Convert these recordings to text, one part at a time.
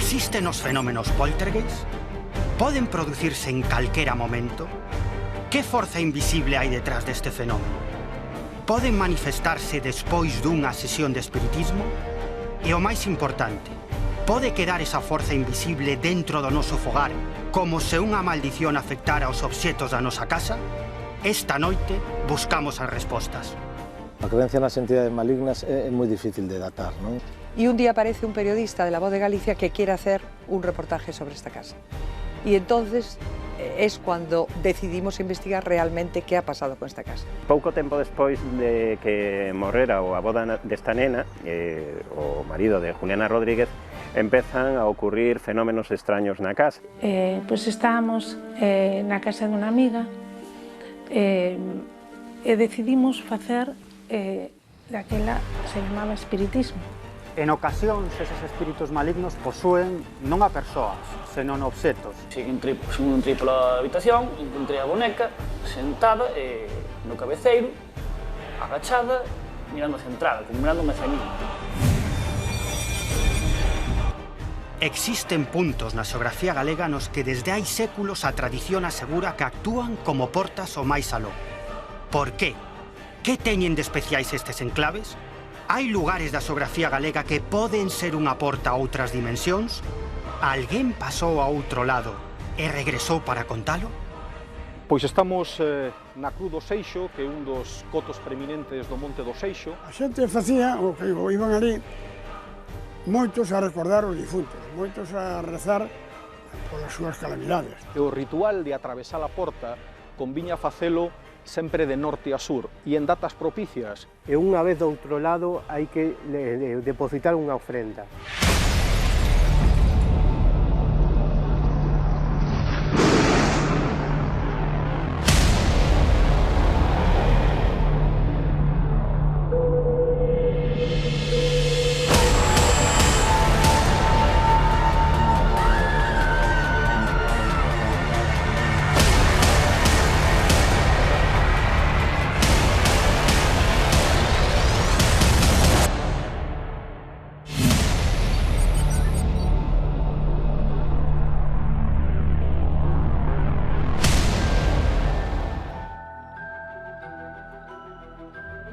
Existen os fenómenos poltergeist? Poden producirse en calquera momento? Que forza invisible hai detrás deste fenómeno? Poden manifestarse despois dunha sesión de espiritismo? E o máis importante, pode quedar esa forza invisible dentro do noso fogar, como se unha maldición afectara aos obxetos da nosa casa? Esta noite buscamos as respostas. A creencia nas entidades malignas é moi difícil de datar, non? Y un día aparece un periodista de La Voz de Galicia que quiere hacer un reportaje sobre esta casa. Y entonces es cuando decidimos investigar realmente qué ha pasado con esta casa. Pouco tempo despois de que morrera o avó desta nena, o marido de Juliana Rodríguez, empezan a ocurrir fenómenos extraños na casa. Pois estábamos na casa dunha amiga e decidimos facer daquela se chamaba espiritismo. En ocasións, eses espíritus malignos posúen non a persoas, senón obxetos. Entrei pola habitación, encontrei a boneca sentada no cabeceiro, agachada, mirando hacia a entrada, como mirándome hacia mí. Existen puntos na xeografía galega nos que desde hai séculos a tradición asegura que actúan como portas ao máis aló. Por qué? Que teñen de especiais estes enclaves? Hai lugares da xeografía galega que poden ser unha porta a outras dimensións? Alguén pasou a outro lado e regresou para contalo? Pois estamos na Cruz do Seixo, que é un dos cotos preeminentes do Monte do Seixo. A xente facía o que iban ali, moitos a recordar os difuntos, moitos a rezar polas súas calamidades. E o ritual de atravesar a porta conviña facelo sempre de norte a sur e en datas propicias. E unha vez do outro lado hai que depositar unha ofrenda.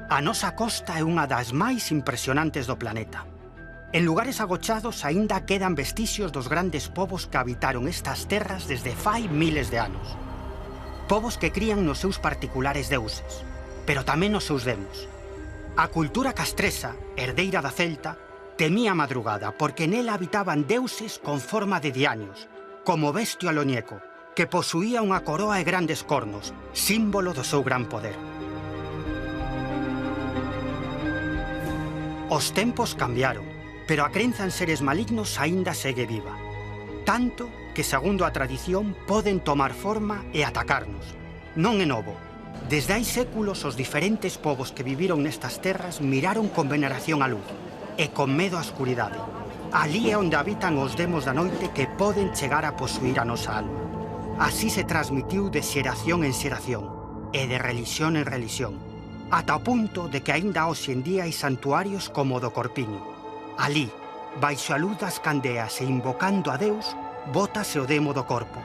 A nosa costa é unha das máis impresionantes do planeta. En lugares agochados aínda quedan vestixios dos grandes povos que habitaron estas terras desde fai miles de anos. Povos que crían nos seus particulares deuses, pero tamén nos seus demos. A cultura castresa, herdeira da celta, temía a madrugada porque nela habitaban deuses con forma de diaños, como Bestio Aloñeco, que posuía unha coroa e grandes cornos, símbolo do seu gran poder. Os tempos cambiaron, pero a crenza en seres malignos aínda segue viva. Tanto que, segundo a tradición, poden tomar forma e atacarnos. Non é novo. Desde hai séculos, os diferentes povos que viviron nestas terras miraron con veneración á luz e con medo á escuridade. Alí é onde habitan os demos da noite que poden chegar a posuir a nosa alma. Así se transmitiu de xeración en xeración e de relixión en relixión, ata o punto de que aínda hoxe en día hai santuarios como o do Corpiño. Alí, baixo a luz das candeas e invocando a Deus, bótase o demo do corpo,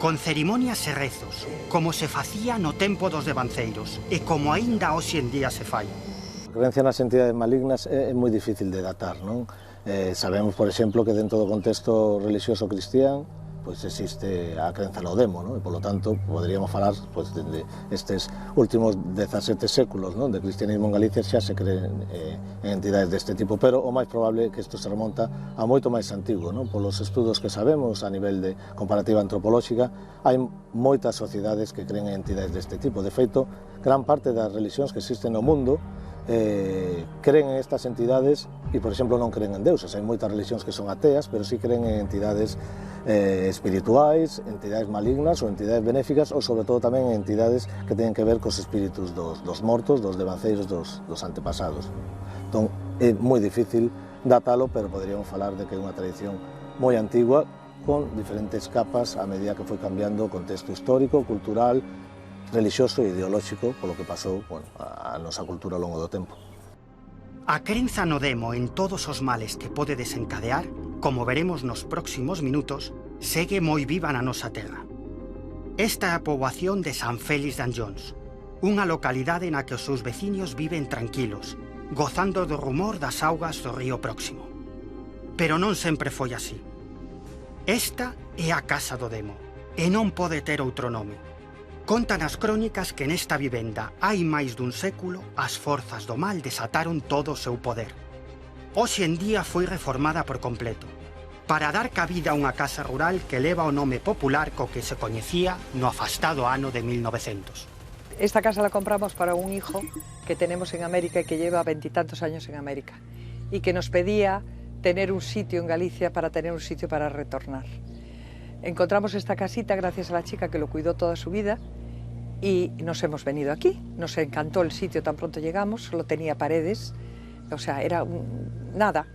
con cerimonias e rezos, como se facía no tempo dos devanceiros e como aínda hoxe en día se fai. A creencia nas entidades malignas é moi difícil de datar, non? Sabemos, por exemplo, que dentro do contexto religioso cristián pois existe a crenza no demo, non? E, polo tanto, poderíamos falar pois, de estes últimos 17 séculos, non? De cristianismo en Galicia xa se creen en entidades deste tipo, pero o máis probable é que isto se remonta a moito máis antigo, non? Polos estudos que sabemos a nivel de comparativa antropolóxica, hai moitas sociedades que creen en entidades deste tipo. De feito, gran parte das religións que existen no mundo creen en estas entidades e, por exemplo, non creen en deuses. Hai moitas religións que son ateas, pero sí creen en entidades espirituais, entidades malignas ou entidades benéficas, ou sobre todo tamén en entidades que teñen que ver cos espíritus dos mortos, dos devanceiros, dos antepasados. Entón, é moi difícil datalo, pero poderíamos falar de que é unha tradición moi antigua, con diferentes capas a medida que foi cambiando o contexto histórico, cultural, religioso e ideolóxico polo que pasou a nosa cultura ao longo do tempo. A crenza no demo en todos os males que pode desencadear como veremos nos próximos minutos, segue moi viva na nosa terra. Esta é a poboación de San Félix de Anllóns, unha localidade na que os seus veciños viven tranquilos, gozando do rumor das augas do río próximo. Pero non sempre foi así. Esta é a Casa do Demo, e non pode ter outro nome. Contan as crónicas que nesta vivenda hai máis dun século as forzas do mal desataron todo o seu poder. Hoxe en día foi reformada por completo, para dar cabida a unha casa rural que leva o nome popular co que se coñecía no afastado ano de 1900. Esta casa la compramos para un hijo que tenemos en América y que lleva 20 y tantos años en América y que nos pedía tener un sitio en Galicia para tener un sitio para retornar. Encontramos esta casita gracias a la chica que lo cuidó toda su vida y nos hemos venido aquí. Nos encantó el sitio tan pronto llegamos, solo tenía paredes, o sea, era nada,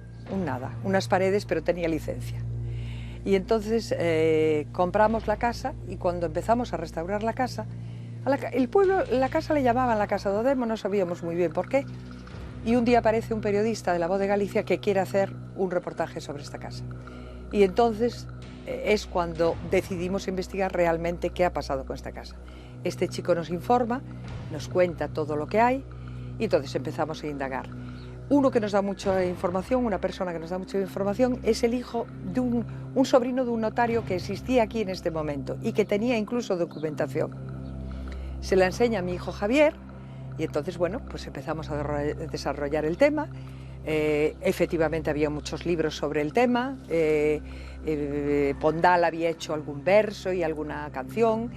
unas paredes, pero tenía licencia. Y entonces compramos la casa y cuando empezamos a restaurar la casa, el pueblo, la casa le llamaban la Casa do Demo, no sabíamos muy bien por qué. Y un día aparece un periodista de La Voz de Galicia que quiere hacer un reportaje sobre esta casa. Y entonces es cuando decidimos investigar realmente qué ha pasado con esta casa. Este chico nos informa, nos cuenta todo lo que hay y entonces empezamos a indagar. Uno que nos da mucha información, una persona que nos da mucha información, es el hijo de un sobrino de un notario que existía aquí en este momento y que tenía incluso documentación. Se la enseña a mi hijo Javier y entonces, bueno, pues empezamos a desarrollar el tema. Efectivamente había muchos libros sobre el tema. Pondal había hecho algún verso y alguna canción.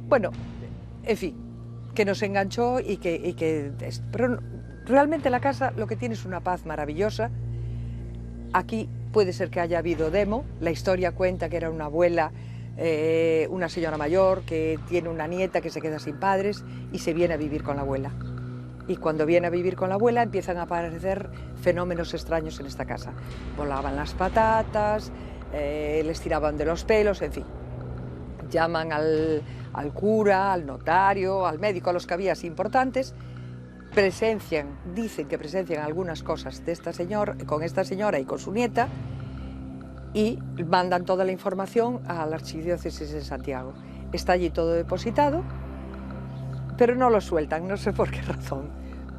Bueno, en fin, que nos enganchó y que pero realmente la casa lo que tiene es una paz maravillosa. Aquí puede ser que haya habido demo. La historia cuenta que era una abuela, una señora mayor que tiene una nieta que se queda sin padres y se viene a vivir con la abuela. Y cuando viene a vivir con la abuela empiezan a aparecer fenómenos extraños en esta casa. Volaban las patatas, les tiraban de los pelos, en fin. Llaman al cura, al notario, al médico, a los que había así importantes. Dicen que presencian algunas cosas de con esta señora y con su nieta y mandan toda la información a la Archidiócesis de Santiago. Está allí todo depositado, pero no lo sueltan, no sé por qué razón.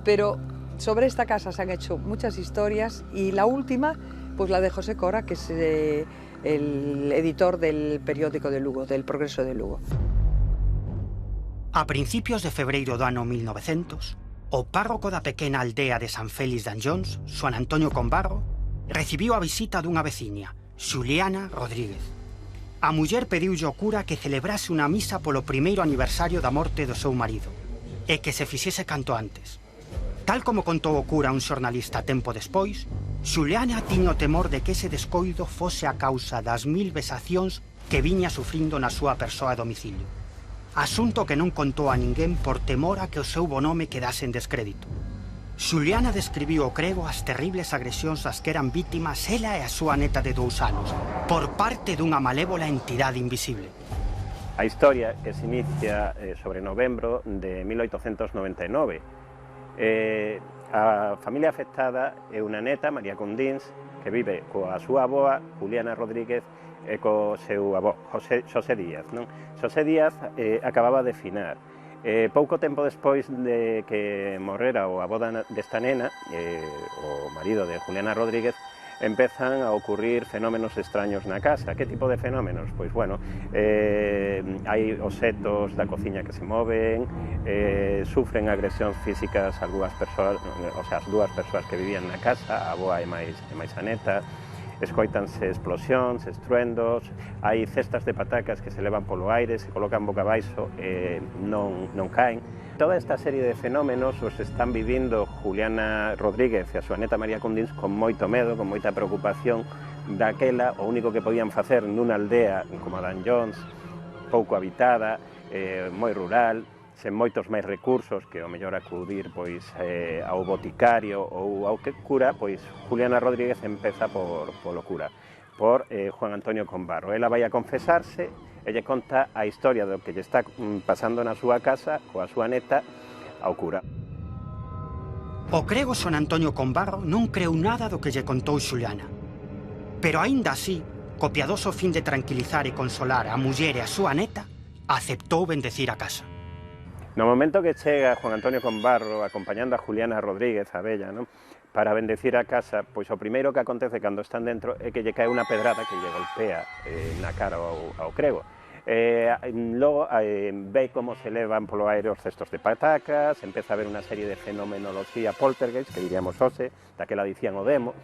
Pero sobre esta casa se han hecho muchas historias y la última, pues la de José Cora, que es el editor del periódico de Lugo, del Progreso de Lugo. A principios de febreiro do ano 1900, o párroco da pequena aldea de San Félix de Anllóns, Juan Antonio Combarro, recibiu a visita dunha veciña, Xuliana Rodríguez. A muller pediulle ao cura que celebrase unha misa polo primeiro aniversario da morte do seu marido e que se fixese canto antes. Tal como contou o cura a un xornalista tempo despois, Xuliana tiña o temor de que ese descoido fose a causa das 1000 vexacións que viña sufrindo na súa persoa a domicilio. Asunto que non contou a ninguén por temor a que o seu bo nome quedase en descrédito. Xuliana describiu o crego as terribles agresións ás que eran vítimas ela e a súa neta de 2 anos, por parte dunha malévola entidade invisible. A historia que se inicia sobre novembro de 1899. A familia afectada é unha neta, María Cundins, que vive coa súa avoa, Juliana Rodríguez, e co seu avó, Xosé Díaz. Xosé Díaz acababa de finar. Pouco tempo despois de que morrera o avó desta nena, o marido de Juliana Rodríguez, empezan a ocurrir fenómenos extraños na casa. Que tipo de fenómenos? Pois, bueno, hai obxetos da cociña que se moven, sufren agresións físicas as dúas persoas que vivían na casa, a avoa e máis a neta. Escoítanse explosións, estruendos, hai cestas de patacas que se levan polo aire, se colocan boca abaixo e non caen. Toda esta serie de fenómenos os están vivindo Juliana Rodríguez e a súa neta María Cundins con moito medo, con moita preocupación daquela, o único que podían facer nunha aldea como a Anllóns, pouco habitada, moi rural, sen moitos máis recursos que o mellor acudir pois ao boticario ou ao que cura, pois Juliana Rodríguez empeza polo cura, por Juan Antonio Combarro. Ela vai a confesarse e lle conta a historia do que lle está pasando na súa casa coa súa neta ao cura. O crego Juan Antonio Combarro non creu nada do que lle contou Xuliana. Pero aínda así, co piadoso fin de tranquilizar e consolar a muller e a súa neta, aceptou bendecir a casa. No momento que chega Juan Antonio Combarro acompañando a Juliana Rodríguez, a Bella, non? Para bendecir a casa, pois o primeiro que acontece cando están dentro é que lle cae unha pedrada que lle golpea na cara ao crego. Logo ve como se levan polo aire os cestos de patacas, empeza a ver unha serie de fenomenoloxía poltergeist, que diríamos hoxe, daquela dicían o demo,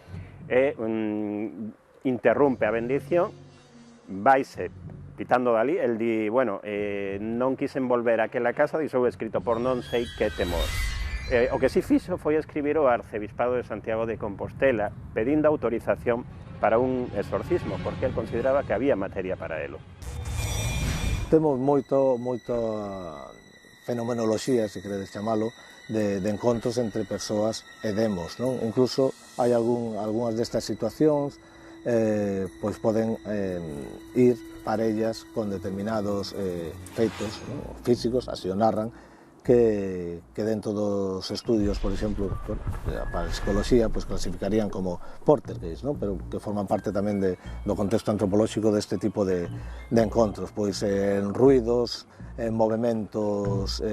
e interrumpe a bendición, vaise pitando dali, el di, bueno, non quisen volver a aquela casa, dixou escrito por non sei que temor. O que si fixo foi escribir ao arcebispado de Santiago de Compostela pedindo autorización para un exorcismo, porque el consideraba que había materia para elo. Temos moita fenomenoloxía, se queredes chamalo, de encontros entre persoas e demos, non? Incluso hai algunhas destas situacións, pois poden ir parellas con determinados feitos, non? Físicos, así o narran, que dentro dos estudios, por exemplo, para a psicoloxía, pues clasificarían como poltergeist, ¿no? Pero que forman parte tamén do contexto antropolóxico deste tipo de encontros, pois en ruidos, en movimentos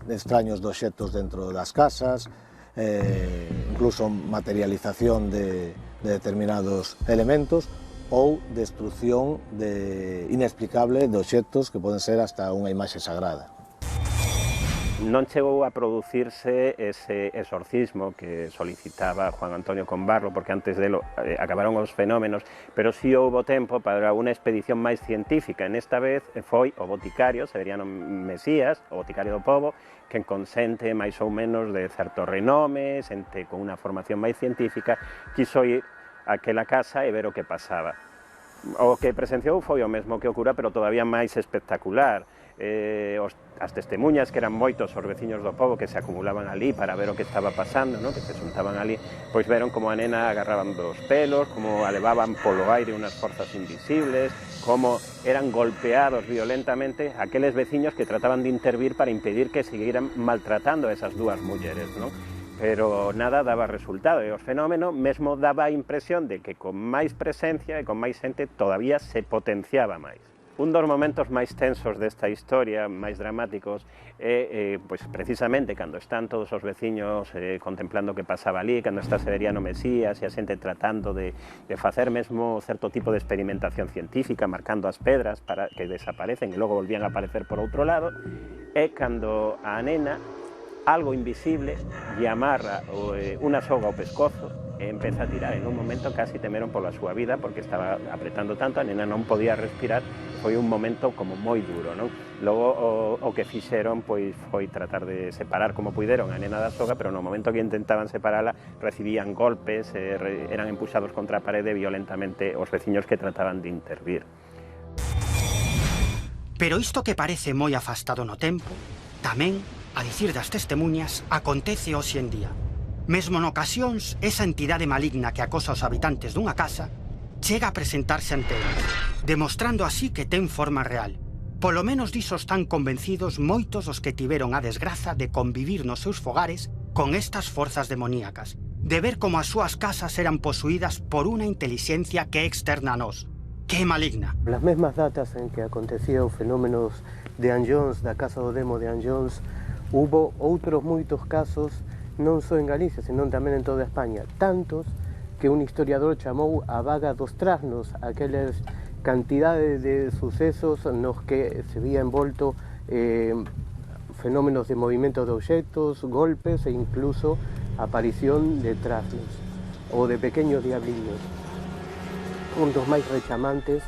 extraños de obxectos dentro das casas, incluso materialización de determinados elementos ou destrucción inexplicable de obxectos que poden ser hasta unha imaxe sagrada. Non chegou a producirse ese exorcismo que solicitaba Juan Antonio Combarro, porque antes delo acabaron os fenómenos, pero si houbo tempo para unha expedición máis científica. En esta vez foi o boticario, Severiano Mesías, o boticario do pobo, que con xente máis ou menos de certo renome, xente con unha formación máis científica, quiso ir a aquela casa e ver o que pasaba. O que presenciou foi o mesmo que o cura, pero todavía máis espectacular. As testemunhas, que eran moitos os veciños do pobo que se acumulaban ali para ver o que estaba pasando, ¿no? Que se xuntaban ali, pois veron como a nena agarraban dos pelos, como a levaban polo aire unhas forzas invisibles, como eran golpeados violentamente aqueles veciños que trataban de intervir para impedir que seguiran maltratando a esas dúas mulleres, ¿no? Pero nada daba resultado, e o fenómeno mesmo daba a impresión de que con máis presencia e con máis xente todavía se potenciaba máis. Un dos momentos máis tensos desta historia, máis dramáticos, é pois, precisamente cando están todos os veciños contemplando o que pasaba ali, cando está Severiano Mesías e a xente tratando de facer mesmo certo tipo de experimentación científica, marcando as pedras para que desaparecen e logo volvían a aparecer por outro lado, é cando a nena, algo invisible, lle amarra unha soga ao pescozo e empeza a tirar. En un momento casi temeron pola súa vida porque estaba apretando tanto, a nena non podía respirar, foi un momento como moi duro, non? Logo o que fixeron pois foi tratar de separar como puideron a nena da soga, pero no momento que intentaban separala recibían golpes, eran empuxados contra a parede violentamente os veciños que trataban de intervir. Pero isto que parece moi afastado no tempo, tamén, a dicir das testemunhas, acontece hoxe en día. Mesmo en ocasións, esa entidade maligna que acosa aos habitantes dunha casa chega a presentarse ante eles, demostrando así que ten forma real. Polo menos diso están convencidos moitos os que tiveron a desgraza de convivir nos seus fogares con estas forzas demoníacas, de ver como as súas casas eran posuídas por unha intelixencia que é externa a nós, que é maligna. Las mesmas datas en que acontecía os fenómenos de Anne Jones, da Casa do Demo de Anne Jones, hubo outros moitos casos, non só en Galicia, senón tamén en toda España, tantos que un historiador chamou a vaga dos trasnos, aquelas cantidades de sucesos nos que se vía envolto fenómenos de movimento de obxectos, golpes e incluso aparición de trasnos ou de pequeños diabliños. Un dos máis rechamantes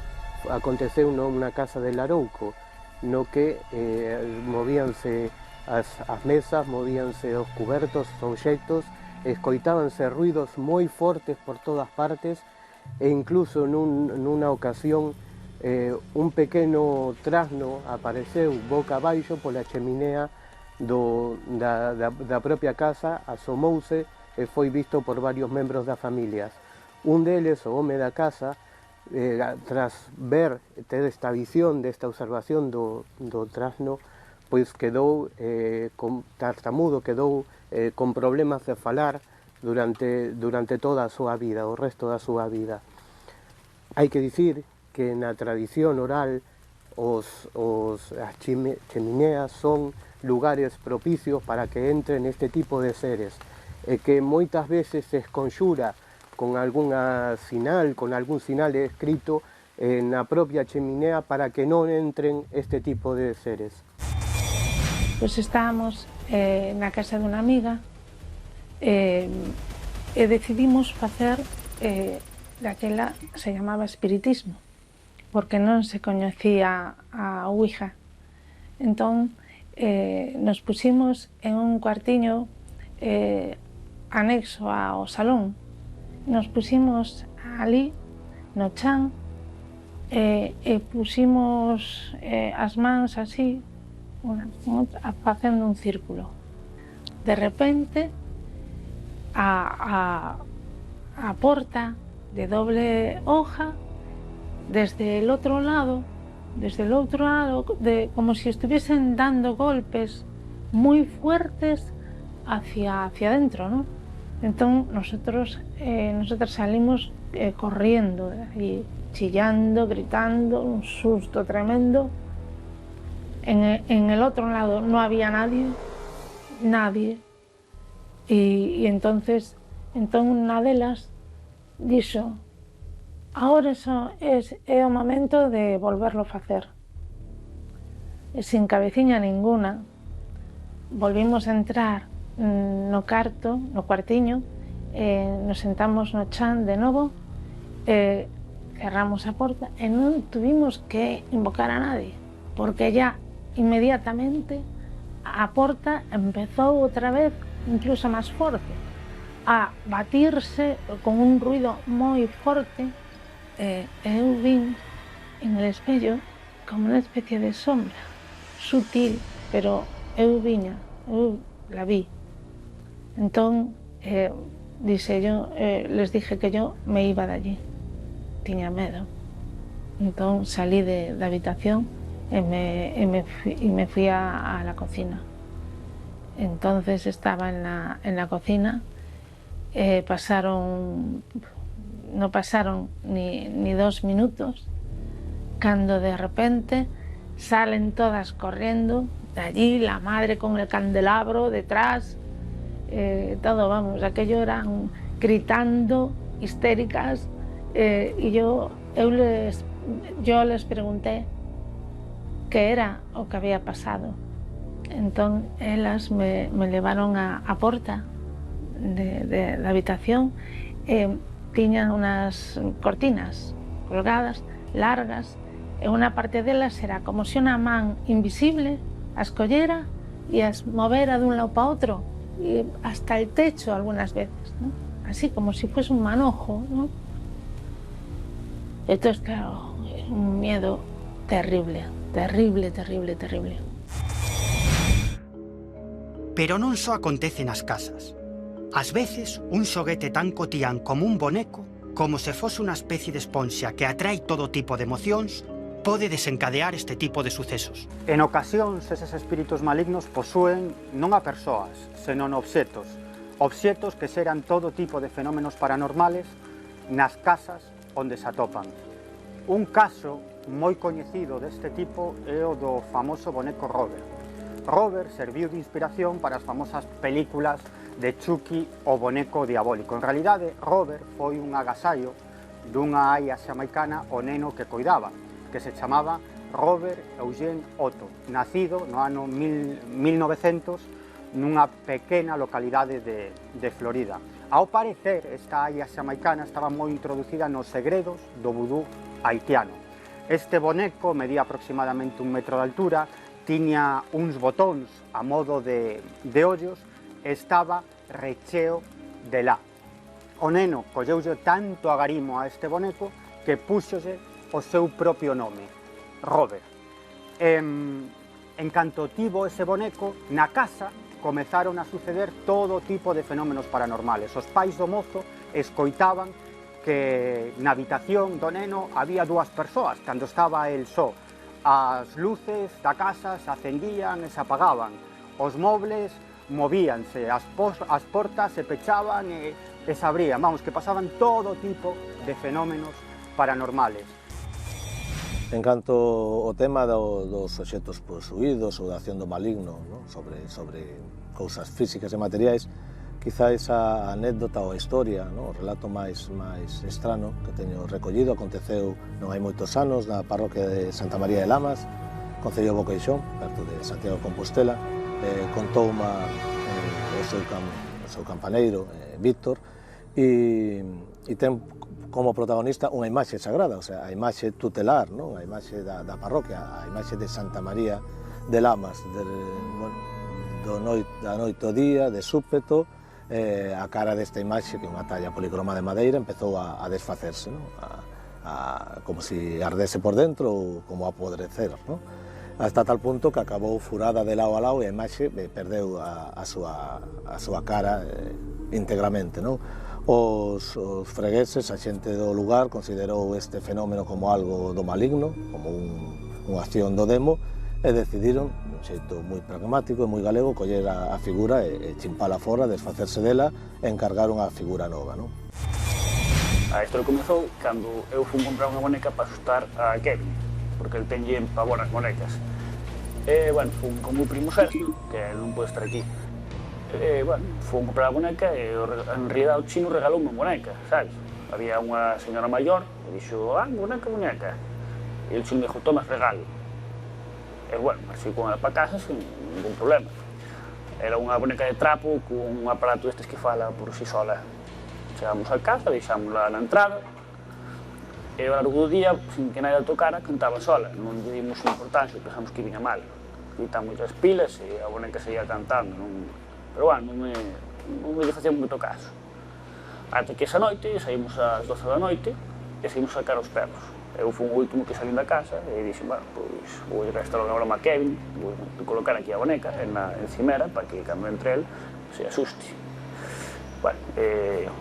aconteceu nunha casa de Larouco, no que movíanse as mesas, movíanse os cubertos, os obxectos, escoitábanse ruidos moi fortes por todas partes e incluso nunha ocasión un pequeno trasno apareceu boca abaixo pola cheminea da propia casa, asomouse e foi visto por varios membros das familias. Un deles, o home da casa, tras ter esta visión, desta observación do trasno, pois quedou tartamudo, quedou con problemas de falar durante toda a súa vida, o resto da súa vida. Hai que dicir que na tradición oral as chemineas son lugares propicios para que entren este tipo de seres e que moitas veces se esconxura con algún sinal escrito na propia cheminea para que non entren este tipo de seres. Pois estábamos na casa dunha amiga e decidimos facer daquela se chamaba espiritismo, porque non se coñecía a Ouija. Entón, nos pusimos en un cuartiño anexo ao salón. Nos pusimos ali, no chan, e pusimos as mans así, facendo un círculo. De repente, a porta de doble hoja, desde el otro lado, como si estuviesen dando golpes muy fuertes hacia adentro, ¿no? Entonces nosotros salimos corriendo y chillando, gritando, un susto tremendo. En el otro lado no había nadie. Y entonces unha delas dixo: ahora é o momento de volverlo a facer. E sin cabeciña ninguna, volvimos a entrar no cuartiño, nos sentamos no chan de novo, cerramos a porta e non tuvimos que invocar a nadie, porque ya inmediatamente a porta empezou outra vez, incluso máis forte, a batirse con un ruido moi forte. Eu vin en el espello como unha especie de sombra sutil, pero eu la vi. Entón, les dije que yo me iba de allí, tiña medo. Entón salí da habitación e me fui a la cocina. Entonces estaba en la cocina, no pasaron ni 2 minutos, cando de repente salen todas corriendo de allí, la madre con el candelabro detrás, todo, vamos, aquello eran gritando, histéricas, y yo les pregunté que era o que había pasado. Entón, elas me levaron a porta da habitación, tiñan unhas cortinas colgadas, largas, e unha parte delas era como se unha man invisible as collera e as movera dun lado para outro, e hasta el techo algunas veces, ¿no? Así como si fuese un manojo, ¿no? Entonces, claro, un miedo terrible. Pero non só acontece nas casas. Ás veces, un xoguete tan cotián como un boneco, como se fose unha especie de esponxa que atrae todo tipo de emocións, pode desencadear este tipo de sucesos. En ocasións, eses espíritus malignos posúen non a persoas, senón obxetos. Obxetos que xeran todo tipo de fenómenos paranormales nas casas onde se atopan. Un caso moi coñecido deste tipo é o do famoso boneco Robert. Robert serviu de inspiración para as famosas películas de Chucky, o boneco diabólico. En realidade, Robert foi un agasallo dunha aia xamaicana o neno que coidaba, que se chamaba Robert Eugene Otto, nacido no ano 1900 nunha pequena localidade de Florida. Ao parecer, esta aia xamaicana estaba moi introducida nos segredos do vudú haitiano. Este boneco medía aproximadamente 1 metro de altura, tiña uns botóns a modo de ollos e estaba recheo de lá. O neno colleulle tanto agarimo a este boneco que púxose o seu propio nome, Robert. En canto tivo ese boneco, na casa comezaron a suceder todo tipo de fenómenos paranormales. Os pais do mozo escoitaban que na habitación do neno había 2 persoas cando estaba el só. As luces da casa se acendían e se apagaban, os mobles movíanse, as portas se pechaban e se abrían, vamos, que pasaban todo tipo de fenómenos paranormales. En canto ao tema dos obxectos posuídos ou da acción do maligno, non? sobre cousas físicas e materiais, quizá esa anécdota ou a historia, non? O relato máis estrano que teño recollido aconteceu non hai moitos anos na parroquia de Santa María de Lamas, concello de Boqueixón, perto de Santiago de Compostela. Contou o seu campaneiro, Víctor, e ten como protagonista unha imaxe sagrada, o sea, a imaxe tutelar, non? A imaxe da parroquia, a imaxe de Santa María de Lamas, da noite ao día, de súpeto, a cara desta imaxe, que é unha talla policroma de madeira, empezou a desfacerse, non? Como se ardese por dentro ou como a apodrecer, non? Hasta tal punto que acabou furada de lado a lado e a imaxe perdeu a súa cara íntegramente, non? Os fregueses, a xente do lugar, considerou este fenómeno como algo do maligno, como unha acción do demo, e decidiron, dun xeito moi pragmático e moi galego, coller a figura e chimpala fora, desfacerse dela e encargar unha figura nova, non? A historia comezou cando eu fui comprar unha boneca para asustar a Kevin, porque ele tenlle pavor as bonecas. E, bueno, fui con o meu primo Sergio, que non pode estar aquí. E, bueno, fui comprar a boneca e en realidad o chino regalou unha boneca, sabes? Había unha señora maior e dixo, boneca. E o chino dixo, toma, regalo. E, bueno, así con ela para casa sin ningún problema. Era unha boneca de trapo con un aparato destes que fala por si sola. Chegamos a casa, deixámosla na entrada, e ao largo do día, sin que nadie a tocara, cantaba sola. Non lle dimos importancia, pensamos que viña mal. Quitamos as pilas e a boneca seguía cantando. Pero, bueno, non me facía moito caso. Ata que esa noite, saímos ás 12 da noite e saímos a sacar os perros. Eu fui o último que salín da casa e dixen, bueno, pois vou gastar unha broma a Kevin, vou colocar aquí a boneca en cimera para que cando entre el se asuste. Bueno,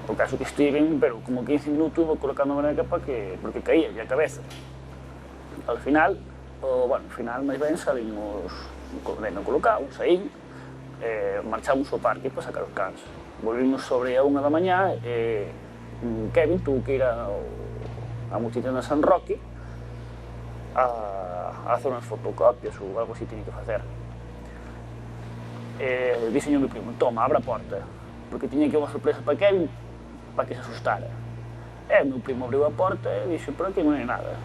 o caso que estiven, pero como 15 minutos vou colocando a boneca porque caía a cabeza. Al final, máis ben salimos co neno colocado, saín, marchamos ao parque para sacar os cans. Volvimos sobre a 1 da mañá e Kevin tuvo que ir a Multitenda de San Roque a hacer unhas fotocopias ou algo así tiene que facer. Dixenlle o meu primo, toma, abra a porta, porque tiña que ir unha sorpresa para Kevin para que se asustara. E o meu primo abriu a porta e dixo, pero aquí non hai nada.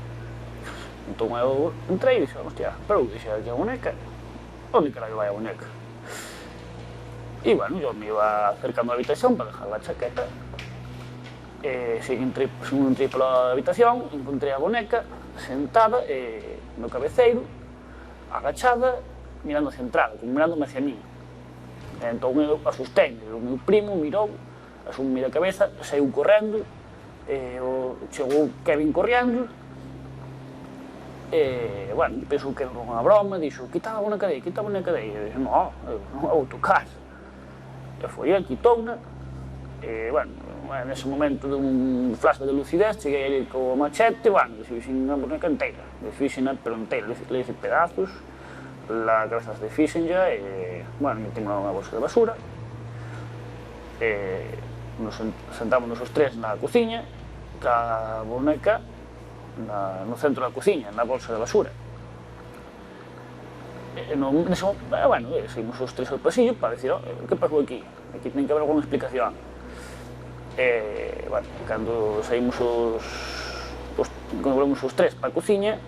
Entón eu entrei e dixo, hostia, pero dixo, aquí a boneca, onde carallo vai a boneca? E, bueno, yo me iba acercando a la habitación para dejar la chaqueta. Según entré pola habitación, encontré a boneca sentada no cabeceiro, agachada, mirando hacia a entrada, como mirándome hacia mí. Entón eu asustei, o meu primo mirou, asumí a cabeza, saiu correndo, chegou Kevin correndo, bueno, pensou que era unha broma, dixo, quita a boneca dei, quita a boneca dei. E dixo, non, non a vou tocar. E foi ele, quitou-na, e, bueno, nese momento dun flash de lucidez, cheguei ali co machete, bueno, desfixen a boneca inteira, pero inteira, le hice pedazos, la cabeza de fixenlla, e, bueno, metimos unha bolsa de basura, nos sentámonos os tres na cociña, ca boneca no centro da cociña, na bolsa de basura. Bueno, seguimos os tres ao pasillo para decir, que pasou aquí? Aquí ten que haber alguna explicación. Bueno, cando saímos cando volvemos os tres para a cociña,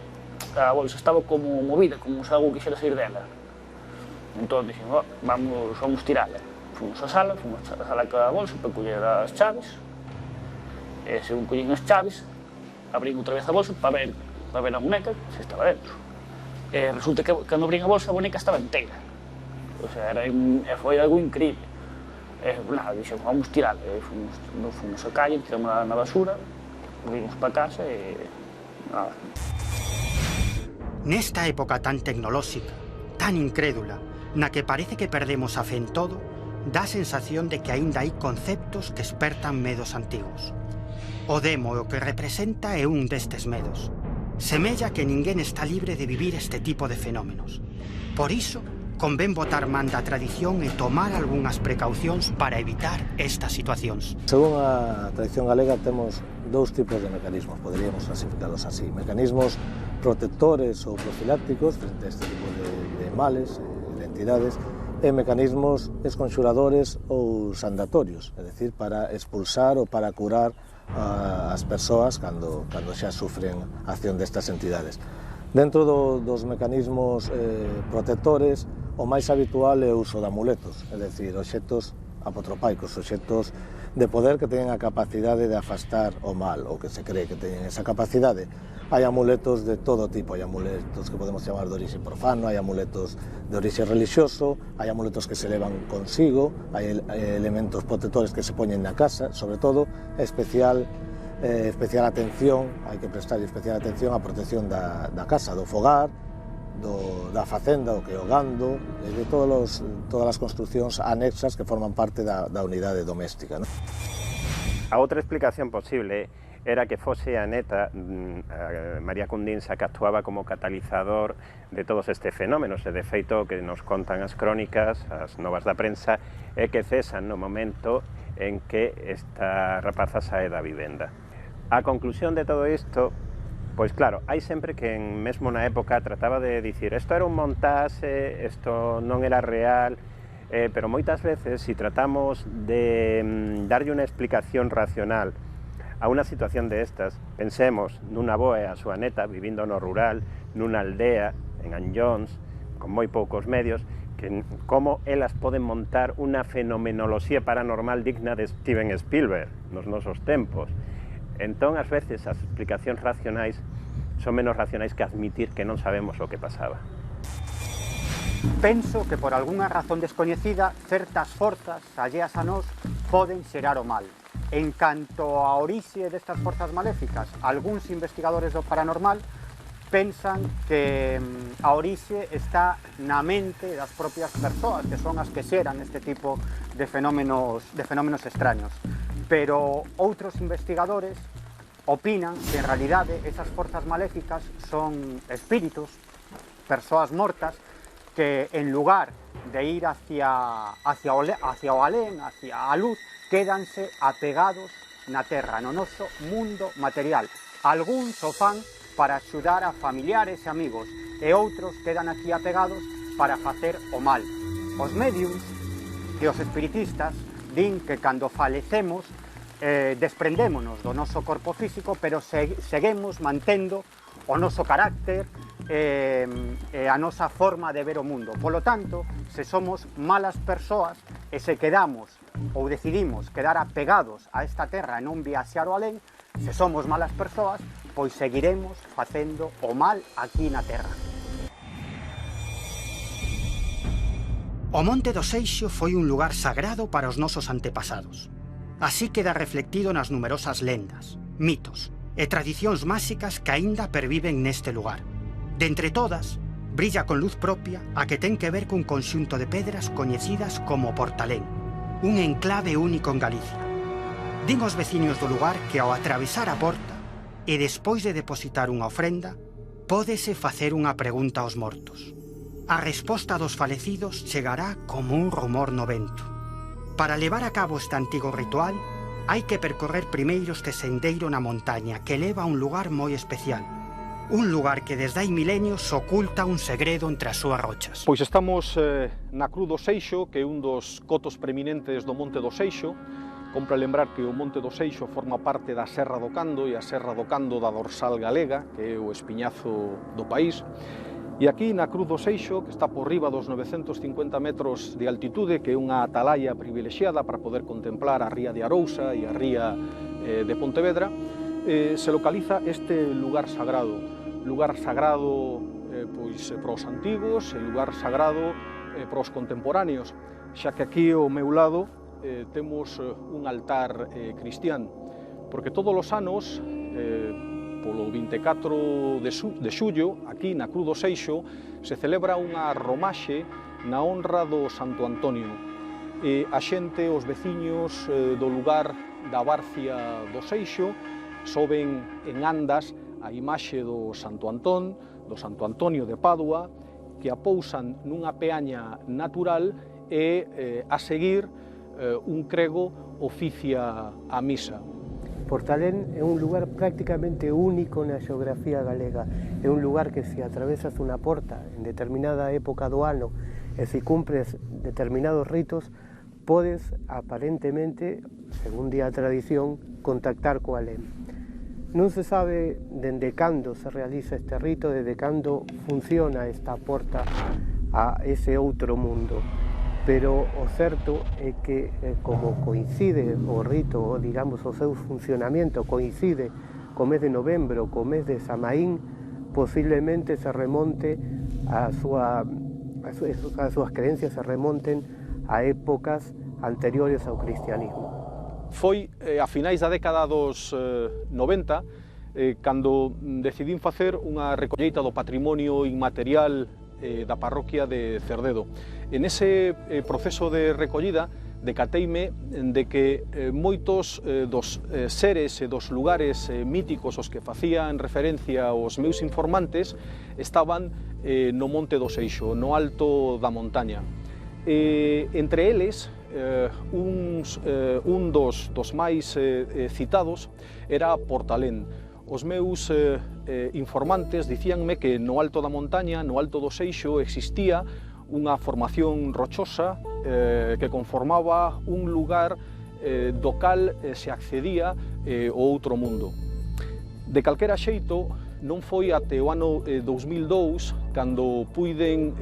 a bolsa estaba como movida, como se algo quixera sair dela. Entón dixemos, vamos tirala. Fomos á sala ca bolsa para coller as chaves, e según collín as chaves, abrín outra vez a bolsa para ver a boneca se estaba dentro. Resulta que cando abrín a bolsa a boneca estaba inteira. O sea, foi algo increíble. Nada, dixemos, vamos tirala. Fomos á calle, tiramos na basura, volvimos para casa e nada. Nesta época tan tecnolóxica, tan incrédula, na que parece que perdemos a fe en todo, dá a sensación de que aínda hai conceptos que espertan medos antigos. O demo o que representa é un destes medos. Semella que ninguén está libre de vivir este tipo de fenómenos. Por iso, convén botar man da tradición e tomar algunhas precaucións para evitar estas situacións. Según a tradición galega, temos dous tipos de mecanismos, poderíamos clasificarlos así. Mecanismos protectores ou profilácticos frente a este tipo de males, de entidades, e mecanismos esconxuradores ou sandatorios, é dicir, para expulsar ou para curar as persoas cando xa sufren a acción destas entidades. Dentro dos mecanismos protectores, o máis habitual é o uso de amuletos, é dicir, obxectos apotropaicos, obxectos de poder que teñen a capacidade de afastar o mal, ou que se cree que teñen esa capacidade. Hai amuletos de todo tipo, hai amuletos que podemos chamar de orixe profano, hai amuletos de orixe religioso, hai amuletos que se levan consigo, hai elementos protectores que se poñen na casa, sobre todo especial atención, hai que prestar especial atención á protección da casa, do fogar, da facenda, o que é o gando, e de todas as construcións anexas que forman parte da unidade doméstica. A outra explicación posible era que fose a neta, María Cundins, a que actuaba como catalizador de todos estes fenómenos, e de feito que nos contan as crónicas, as novas da prensa, é que cesan no momento en que esta rapaza sae da vivenda. A conclusión de todo isto, pois claro, hai sempre que mesmo na época trataba de dicir isto era un montaxe, isto non era real, pero moitas veces, se tratamos de darlle unha explicación racional a unha situación de estas, pensemos nunha boa e a súa neta vivindo no rural, nunha aldea, en Anllóns, con moi poucos medios, que como elas poden montar unha fenomenoloxía paranormal digna de Steven Spielberg nos nosos tempos. Entón, ás veces, as explicacións racionais son menos racionais que admitir que non sabemos o que pasaba. Penso que por algunha razón descoñecida, certas forzas alleas a nós poden xerar o mal. En canto a orixe destas forzas maléficas, algúns investigadores do paranormal pensan que a orixe está na mente das propias persoas, que son as que xeran este tipo de fenómenos extraños. Pero outros investigadores opinan que en realidade esas forzas maléficas son espíritus, persoas mortas, que en lugar de ir hacia o alén, hacia a luz, quédanse apegados na terra, no noso mundo material. Algúns o fan para axudar a familiares e amigos, e outros quedan aquí apegados para facer o mal. Os médiums e os espiritistas din que cando falecemos desprendémonos do noso corpo físico, pero seguimos mantendo o noso carácter e a nosa forma de ver o mundo. Polo tanto, se somos malas persoas e se quedamos ou decidimos quedar apegados a esta terra e non viaxar ao alén, se somos malas persoas, pois seguiremos facendo o mal aquí na terra. O Monte do Seixo foi un lugar sagrado para os nosos antepasados. Así queda reflectido nas numerosas lendas, mitos e tradicións máxicas que aínda perviven neste lugar. De entre todas, brilla con luz propia a que ten que ver cun conxunto de pedras coñecidas como Portalén, un enclave único en Galicia. Din os veciños do lugar que ao atravesar a porta e despois de depositar unha ofrenda, pódese facer unha pregunta aos mortos. A resposta dos falecidos chegará como un rumor no vento. Para levar a cabo este antigo ritual, hai que percorrer primeiro este sendeiro na montaña que leva a un lugar moi especial. Un lugar que desde hai milenios oculta un segredo entre as súas rochas. Pois estamos na Cruz do Seixo, que é un dos cotos preeminentes do Monte do Seixo. Compre lembrar que o Monte do Seixo forma parte da Serra do Cando e a Serra do Cando da dorsal galega, que é o espiñazo do país. E aquí na Cruz do Seixo, que está por riba dos 950 metros de altitude, que é unha atalaya privilexiada para poder contemplar a ría de Arousa e a ría de Pontevedra, se localiza este lugar sagrado pois para os antigos e lugar sagrado para os contemporáneos, xa que aquí ao meu lado temos un altar cristián, porque todos os anos polo 24 de xullo, aquí na Cruz do Seixo, se celebra unha romaxe na honra do Santo Antonio. E a xente, os veciños do lugar da Barcia do Seixo, soben en andas a imaxe do Santo Antón, do Santo Antonio de Padua, que apousan nunha peaña natural e, a seguir, un crego oficia a misa. Portalén é un lugar prácticamente único na xeografía galega. É un lugar que se atravesas unha porta en determinada época do ano e se cumpres determinados ritos, podes aparentemente, según di a tradición, contactar co alén. Non se sabe dende cando se realiza este rito, dende cando funciona esta porta a ese outro mundo. Pero o certo é que como coincide o rito, digamos, o seu funcionamento coincide co mes de novembro, co mes de Samaín, posiblemente se remonte as súas creencias se remonten a épocas anteriores ao cristianismo. Foi a finais da década dos 90 cando decidín facer unha recolleita do patrimonio inmaterial da parroquia de Cerdedo. En ese proceso de recollida decateime de que moitos dos seres e dos lugares míticos aos que facían referencia os meus informantes estaban no Monte do Seixo, no alto da montaña. Entre eles, un dos máis citados era Portalén. Os meus informantes dicíanme que no alto da montaña, no alto do Seixo, existía unha formación rochosa que conformaba un lugar do cal se accedía ao outro mundo. De calquera xeito, non foi até o ano 2002 cando puiden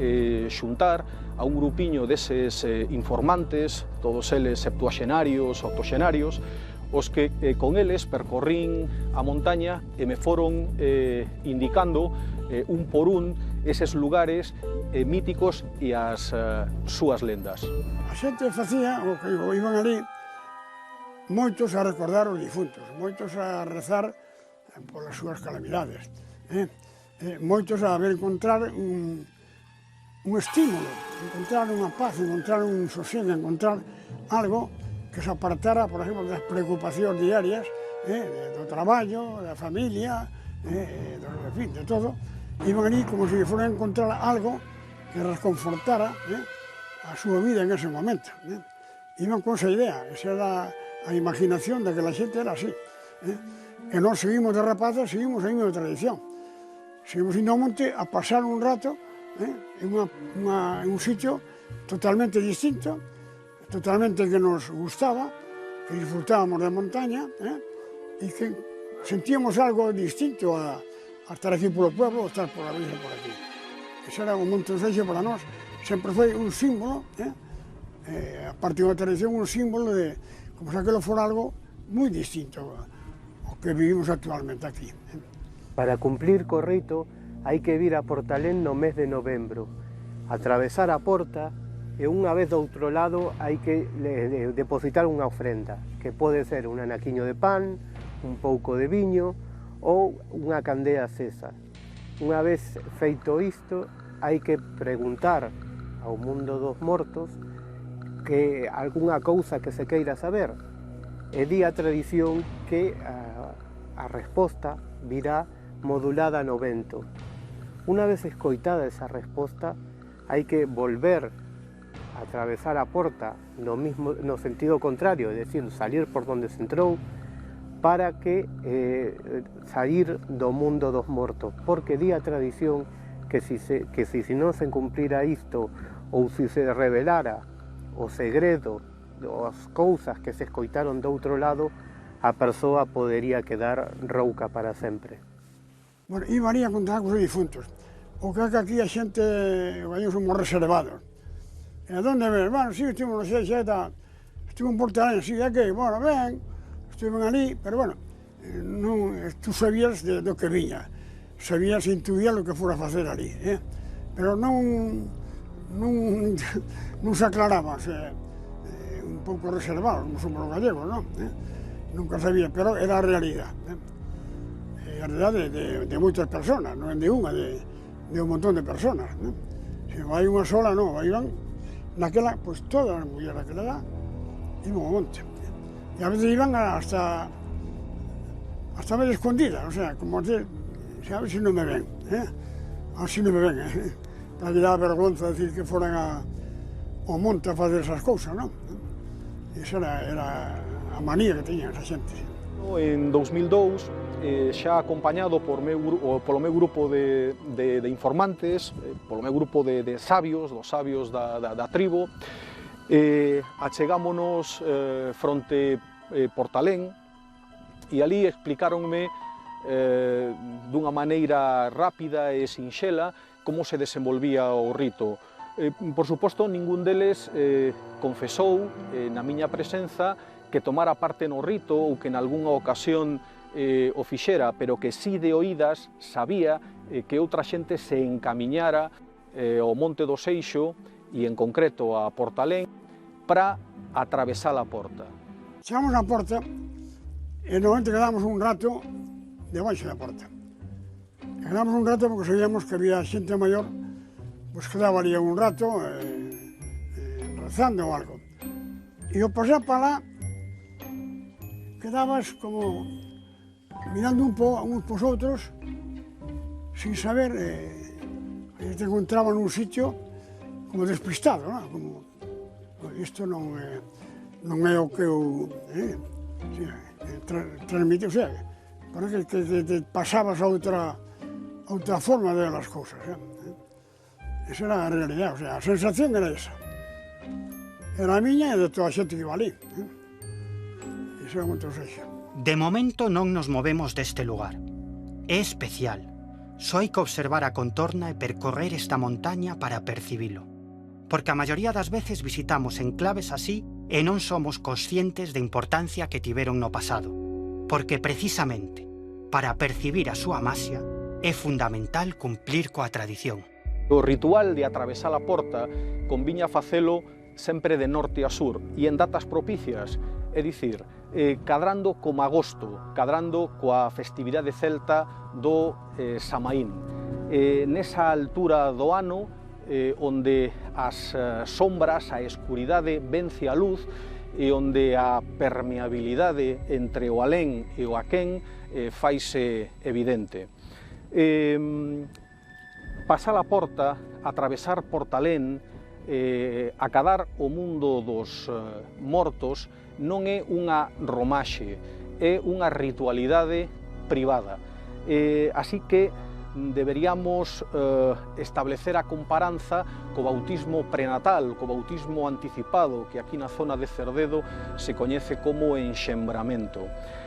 xuntar a un grupiño deses informantes, todos eles septuaxenarios, octoxenarios, os que con eles percorrín a montaña e me foron indicando un por un eses lugares míticos e as súas lendas. A xente facía o que iban ali moitos a recordar os difuntos, moitos a rezar polas súas calamidades, moitos a ver encontrar un estímulo, encontrar unha paz, encontrar un sosiego, encontrar algo que se apartara, por exemplo, das preocupacións diarias, do traballo, da familia, en fin, de todo. Iban ali como se foran a encontrar algo que reconfortara a súa vida en ese momento. Iban con esa idea, esa era a imaginación de que la xente era así. E nós seguimos de rapaces, seguimos a mesma tradición. Seguimos indo ao monte a pasar un rato en un sitio totalmente distinto, totalmente que nos gustaba, que disfrutábamos da montaña e que sentíamos algo distinto a estar aquí polo pueblo ou estar por a vida por aquí. Ese era o Monte do Seixo para nós, sempre foi un símbolo, a partir da tradición, un símbolo de como se aquilo fora algo moi distinto ao que vivimos actualmente aquí. Para cumplir co rito hai que vir a Portalén no mes de novembro, atravesar a porta e unha vez do outro lado hai que depositar unha ofrenda, que pode ser un anaquiño de pan, un pouco de viño ou unha candea acesa. Unha vez feito isto, hai que preguntar ao mundo dos mortos que algunha cousa que se queira saber. E di a tradición que a resposta virá modulada no vento. Unha vez escoitada esa resposta, hai que volver a atravesar a porta no sentido contrario, é dicir, salir por donde se entrou, para que sair do mundo dos mortos, porque di a tradición que se non se cumplira isto ou se revelara o segredo, as cousas que se escoitaron do outro lado, a persoa podería quedar rouca para sempre. Bueno, iba ali a contar cos difuntos. O que é que aquí a xente, somos reservados. E a donde ven? Bueno, sí, estivemos no Seixeta, estivo en Portalén, sí, é que, bueno, ven, estiven ali, pero bueno, tú sabías do que viña, sabías, intuías o que fora a facer ali, pero non se aclaraba, un pouco reservado, como somos os gallegos, non? Nunca sabía, pero era a realidade. A realidade de moitas personas, non de unha, de un montón de personas. Se vai unha sola, non, iban naquela, pois todas as mulleres daquela edad iban ao monte. E a veces iban hasta medio escondidas, o sea, como a ver se non me ven, a ver se non me ven, para que dá vergonza decir que foran ao monte a fazer esas cousas, non? Esa era a manía que teña esa xente. En 2002, xa acompañado polo meu grupo de informantes, polo meu grupo de sabios, dos sabios da tribo, achegámonos fronte Portalén e ali explicáronme dunha maneira rápida e sinxela como se desenvolvía o rito. Por suposto, ningún deles confesou na miña presenza que tomara parte no rito ou que en algunha ocasión o fixera, pero que si de oídas sabía que outra xente se encamiñara ao Monte do Seixo e en concreto a Portalén para atravesar a porta. Chegamos á porta e normalmente quedamos un rato debaixo da porta. Quedamos un rato porque sabíamos que había xente maior, pois quedaba ali un rato rezando ou algo. E ao pasar para lá, quedabas como mirando uns pos outros, sin saber, te encontraba nun sitio como despistado, non? Como, isto non é o que eu transmite, o sea, parece que te pasabas a outra forma de ver as cousas. Esa era a realidade, o sea, a sensación era esa. Era a miña e de toda a xente que iba ali. Iso era moito sexo. De momento non nos movemos deste lugar. É especial. Só hai que observar a contorna e percorrer esta montaña para percibilo. Porque a maioría das veces visitamos enclaves así e non somos conscientes da importancia que tiveron no pasado. Porque precisamente, para percibir a súa maxia, é fundamental cumplir coa tradición. O ritual de atravesar a porta conviña facelo sempre de norte a sur e en datas propicias, é dicir, cadrando como agosto, cadrando coa festividade celta do Samaín. Nesa altura do ano, onde as sombras, a escuridade vence a luz e onde a permeabilidade entre o alén e o aquén faise evidente. Pasar a porta, atravesar Portalén, acadar o mundo dos mortos non é unha romaxe, é unha ritualidade privada. Así que deberíamos establecer a comparanza co bautismo prenatal, co bautismo anticipado, que aquí na zona de Cerdedo se coñece como enxembramento.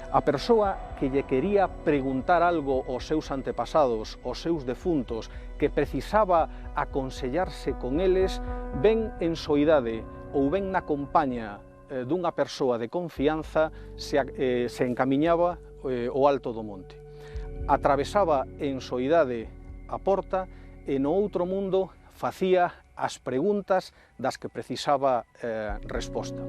A persoa que lle quería preguntar algo aos seus antepasados, aos seus defuntos, que precisaba aconsellarse con eles, ven en soidade ou ven na compaña dunha persoa de confianza, se encamiñaba ao alto do monte. Atravesaba en soidade a porta e no outro mundo facía as preguntas das que precisaba resposta.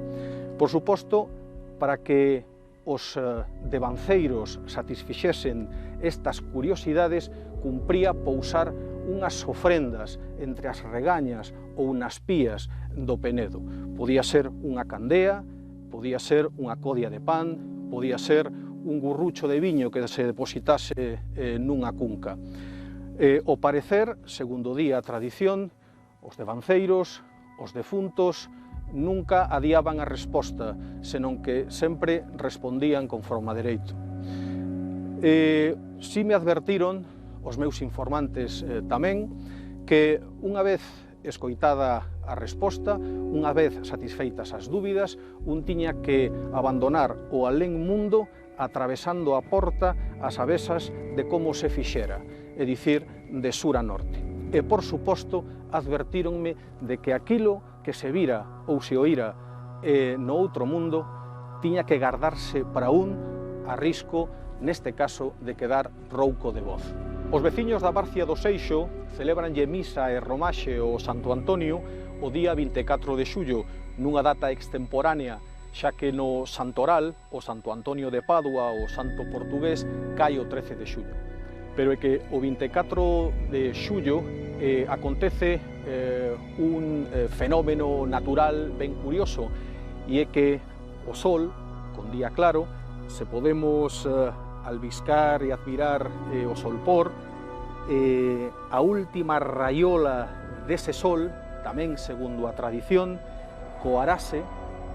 Por suposto, para que os devanceiros satisfixesen estas curiosidades, cumpría pousar unhas ofrendas entre as regañas ou nas pías do Penedo. Podía ser unha candea, podía ser unha codia de pan, podía ser un gurrucho de viño que se depositase nunha cunca. Ao parecer, segundo di a tradición, os devanceiros, os defuntos, nunca adiaban a resposta, senón que sempre respondían conforme a dereito. Si me advertiron, os meus informantes tamén, que unha vez escoitada a resposta, unha vez satisfeitas as dúbidas, un tiña que abandonar o alén mundo atravesando a porta as avesas de como se fixera, é dicir, de sur a norte. E, por suposto, advertíronme de que aquilo que se vira ou se oíra no outro mundo tiña que gardarse para un a risco, neste caso, de quedar rouco de voz. Os veciños da Barcia do Seixo celebranlle misa e romaxe ao Santo Antonio o día 24 de xullo, nunha data extemporánea, xa que no Santoral, o Santo Antonio de Padua, o santo portugués, cae o 13 de xullo. Pero é que o 24 de xullo acontece un fenómeno natural ben curioso, e é que o sol, con día claro, se podemos albiscar e admirar o solpor, a última raiola dese sol, tamén segundo a tradición, coarase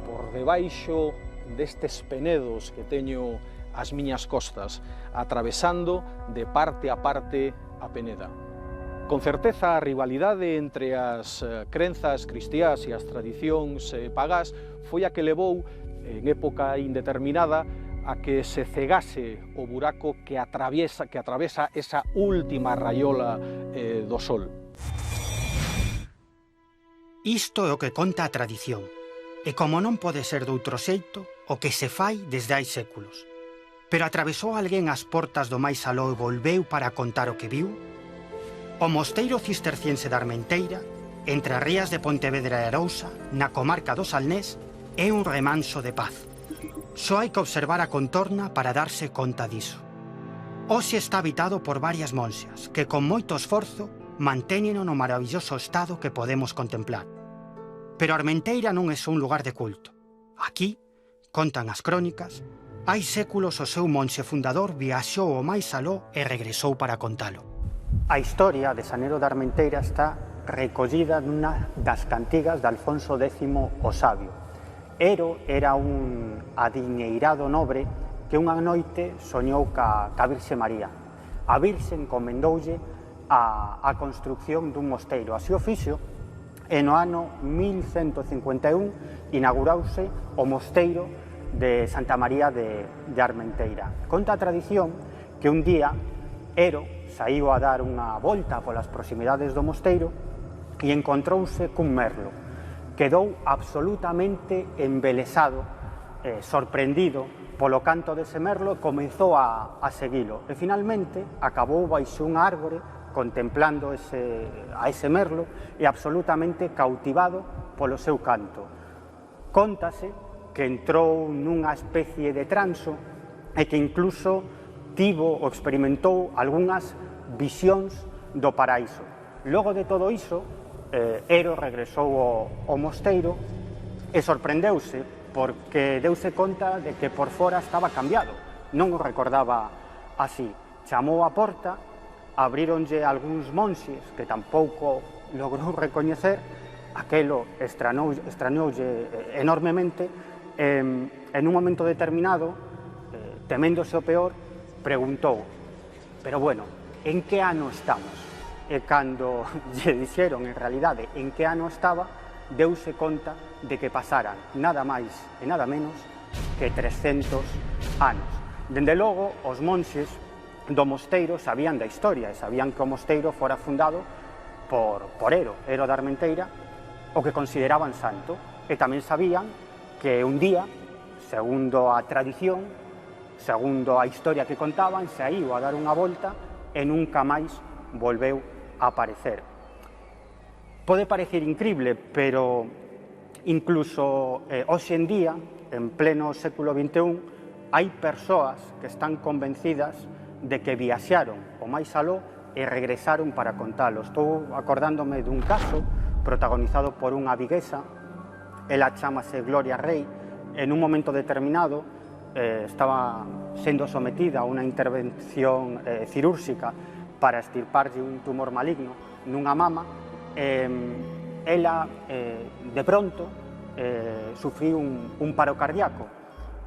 por debaixo destes penedos que teño as miñas costas, atravesando de parte a parte a Peneda. Con certeza, a rivalidade entre as crenzas cristiás e as tradicións pagás foi a que levou, en época indeterminada, a que se cegase o buraco que atravesa esa última raiola do sol. Isto é o que conta a tradición, e como non pode ser doutro xeito, o que se fai desde hai séculos. Pero atravesou alguén as portas do máis aló e volveu para contar o que viu? O mosteiro cisterciense de Armenteira, entre as rías de Pontevedra e Arousa, na comarca do Salnés, é un remanso de paz. Só hai que observar a contorna para darse conta diso. Hoxe está habitado por varias monxas que con moito esforzo mantéñeno no maravilloso estado que podemos contemplar. Pero Armenteira non é só un lugar de culto. Aquí, contan as crónicas, hai séculos o seu monxe fundador viaxou ao máis aló e regresou para contalo. A historia de Sanero de Armenteira está recollida nunha das cantigas de Alfonso X o Sabio. Ero era un adiñeirado nobre que unha noite soñou ca Virxe María. A Virxe encomendoulle a construcción dun mosteiro. Así o fixo, e no ano 1151 inaugurouse o mosteiro de Santa María de Armenteira. Conta a tradición que un día Ero saíu a dar unha volta polas proximidades do mosteiro e encontrouse cun merlo. Quedou absolutamente embelesado, sorprendido polo canto dese merlo e comezou a seguilo. E finalmente acabou baixo unha árbore contemplando a ese merlo e absolutamente cautivado polo seu canto. Cóntase que entrou nunha especie de transo e que incluso tivo ou experimentou algunhas visións do paraíso. Logo de todo iso, Ero regresou ao mosteiro e sorprendeuse porque deuse conta de que por fora estaba cambiado. Non o recordaba así. Chamou á porta, abríronlle algúns monxes que tampouco logrou recoñecer, aquelo extrañoulle enormemente, e en un momento determinado, teméndose o peor, preguntou, pero bueno, en que ano estamos? E cando lle dixeron en realidade en que ano estaba, deuse conta de que pasaran nada máis e nada menos que 300 anos. Dende logo, os monxes do mosteiro sabían da historia e sabían que o mosteiro fora fundado por Ero de Armenteira, o que consideraban santo, e tamén sabían que un día, segundo a tradición, segundo a historia que contaban, saíu a dar unha volta e nunca máis volveu a aparecer. Pode parecer incrible, pero incluso hoxe en día, en pleno século XXI, hai persoas que están convencidas de que viaxaron o máis aló e regresaron para contalo. Estou acordándome dun caso protagonizado por unha viguesa, ela chamase Gloria Rey, en un momento determinado estaba sendo sometida a unha intervención cirúrxica para extirparlle un tumor maligno nunha mama. Ela, de pronto, sufriu un paro cardíaco.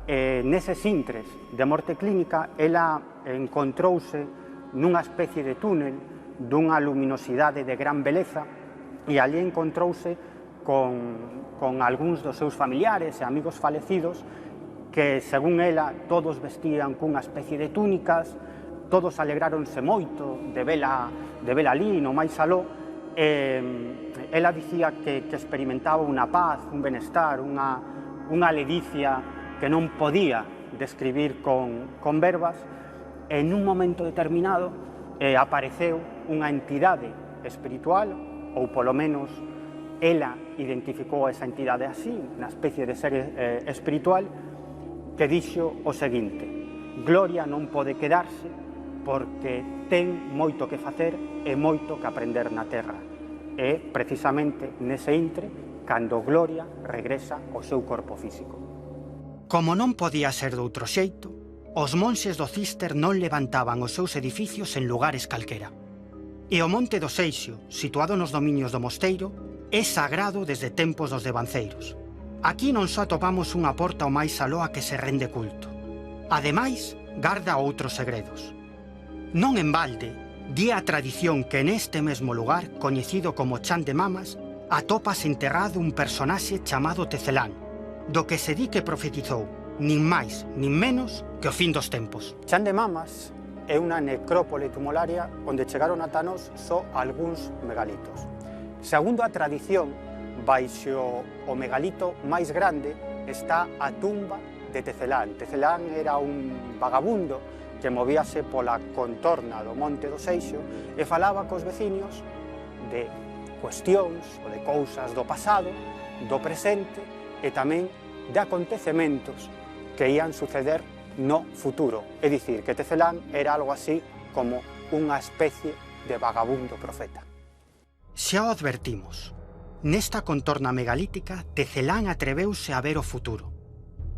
Neses intres de morte clínica, ela encontrouse nunha especie de túnel dunha luminosidade de gran beleza e ali encontrouse con algúns dos seus familiares e amigos falecidos que, según ela, todos vestían cunha especie de túnicas, todos alegráronse moito de vela ali no máis aló. Ela dicía que experimentaba unha paz, un benestar, unha ledicia que non podía describir con verbas. En un momento determinado apareceu unha entidade espiritual, ou polo menos ela identificou a esa entidade así, unha especie de ser espiritual, que dixo o seguinte: Gloria non pode quedarse porque ten moito que facer e moito que aprender na terra. E, precisamente, nese intre, cando Gloria regresa ao seu corpo físico. Como non podía ser doutro xeito, os monxes do Cister non levantaban os seus edificios en lugares calquera. E o Monte do Seixo, situado nos dominios do mosteiro, é sagrado desde tempos dos devanceiros. Aquí non só atopamos unha porta ao máis aló a que se rende culto. Ademais, garda outros segredos. Non en balde, di a tradición que neste mesmo lugar, coñecido como Chan de Mamas, atópase enterrado un personaxe chamado Tecelán, do que se di que profetizou, nin máis nin menos que o fin dos tempos. Chan de Mamas é unha necrópole tumularia onde chegaron ata nós só algúns megalitos. Segundo a tradición, baixo o megalito máis grande está a tumba de Tecelán. Tecelán era un vagabundo que movíase pola contorna do Monte do Seixo e falaba cos veciños de cuestións ou de cousas do pasado, do presente e tamén de acontecementos que ían suceder no futuro. É dicir, que Tecelán era algo así como unha especie de vagabundo profeta. Xa o advertimos. Nesta contorna megalítica, Tecelán atreveuse a ver o futuro.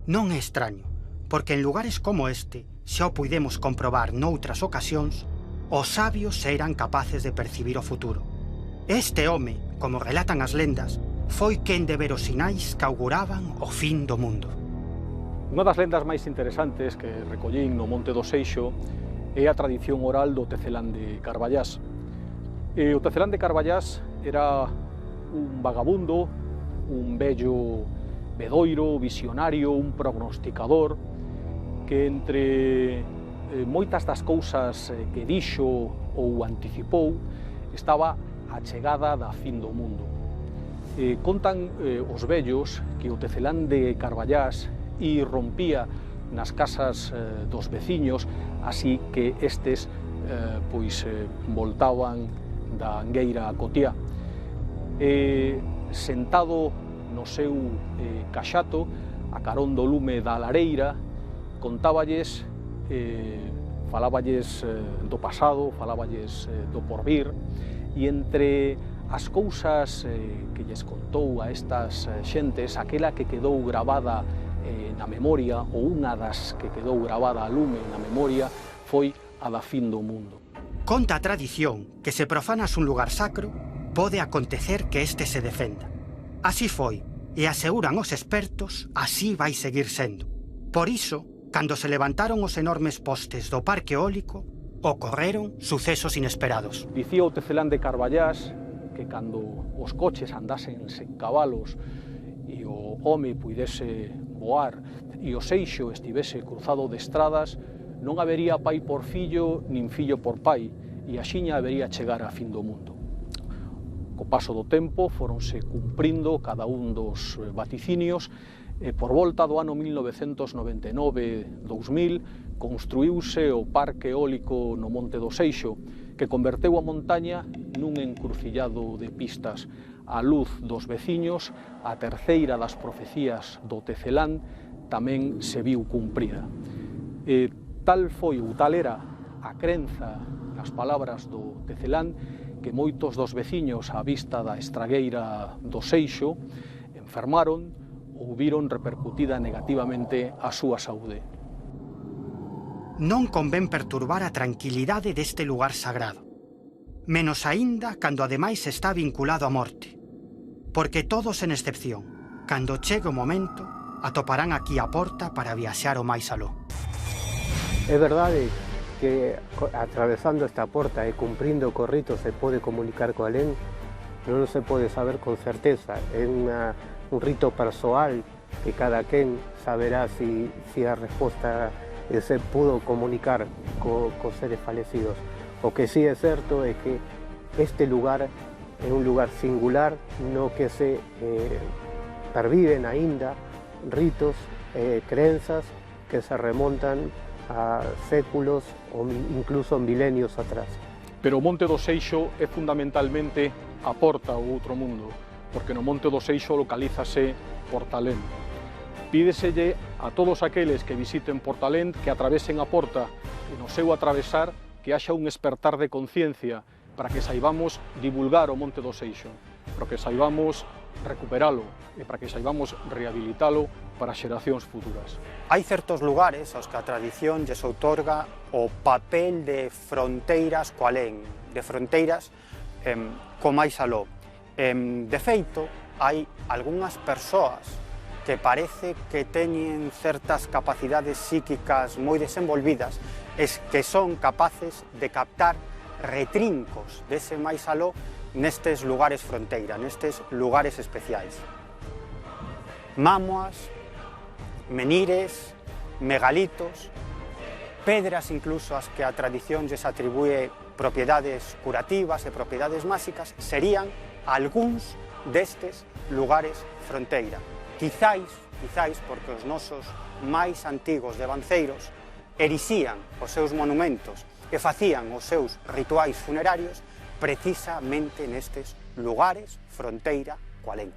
Non é extraño, porque en lugares como este, xa o puidemos comprobar noutras ocasións, os sabios eran capaces de percibir o futuro. Este home, como relatan as lendas, foi quen de ver os sinais que auguraban o fin do mundo. Unha das lendas máis interesantes que recollín no Monte do Seixo é a tradición oral do Tecelán de Carballás. O Tecelán de Carballás era un vagabundo, un vello bedoiro, visionario, un prognosticador, que entre moitas das cousas que dixo ou anticipou estaba a chegada da fin do mundo. Contan os vellos que o Tecelán de Carballás irrompía nas casas dos veciños, así que estes voltaban da angueira a Cotiá. Sentado no seu caxato, a carón do lume da lareira, contáballes, faláballes do pasado, faláballes do porvir, e entre as cousas que lles contou a estas xentes, aquela que quedou gravada na memoria, ou unha das que quedou gravada a lume na memoria, foi a da fin do mundo. Conta a tradición que se profanas un lugar sacro, pode acontecer que este se defenda. Así foi, e aseguran os expertos, así vai seguir sendo. Por iso, cando se levantaron os enormes postes do parque eólico, ocorreron sucesos inesperados. Dicía o Tecelán de Carballás que cando os coches andasen sen cabalos e o home puidese voar e o Seixo estivese cruzado de estradas, non habería pai por fillo, nin fillo por pai, e axiña habería chegar a fin do mundo. Co paso do tempo foronse cumprindo cada un dos vaticinios e por volta do ano 1999-2000 construíuse o parque eólico no Monte do Seixo, que converteu a montaña nun encrucillado de pistas. A luz dos veciños, a terceira das profecías do Tecelán, tamén se viu cumprida. Tal foi ou tal era a crenza nas palabras do Tecelán que moitos dos veciños á vista da estragueira do Seixo enfermaron ou viron repercutida negativamente a súa saúde. Non convén perturbar a tranquilidade deste lugar sagrado, menos aínda cando ademais está vinculado á morte, porque todos en excepción, cando chegue o momento, atoparán aquí a porta para viaxar o máis aló. É verdade que atravesando esta porta e cumprindo co rito se pode comunicar co alén, non se pode saber con certeza, é un rito persoal que cada quen saberá si a resposta se pudo comunicar cos seres falecidos. O que sí é certo é que este lugar é un lugar singular no que se perviven aínda ritos e crenzas que se remontan a séculos ou incluso milenios atrás. Pero o Monte do Seixo é fundamentalmente a porta ao outro mundo, porque no Monte do Seixo localízase Portalén. Pídeselle a todos aqueles que visiten Portalén que atravesen a porta e no seu atravesar que haxa un espertar de conciencia para que saibamos divulgar o Monte do Seixo, para que saibamos recuperalo e para que saibamos rehabilitalo para xeracións futuras. Hai certos lugares aos que a tradición lles outorga o papel de fronteiras co alén, de fronteiras co máis aló. De feito, hai algunhas persoas que parece que teñen certas capacidades psíquicas moi desenvolvidas e que son capaces de captar retrincos dese máis aló nestes lugares fronteira, nestes lugares especiais. Mámoas, menires, megalitos, pedras incluso as que a tradición lles atribúe propiedades curativas e propiedades máxicas, serían algúns destes lugares fronteira. Quizáis porque os nosos máis antigos devanceiros erixían os seus monumentos e facían os seus rituais funerarios precisamente nestes lugares fronteira co alén.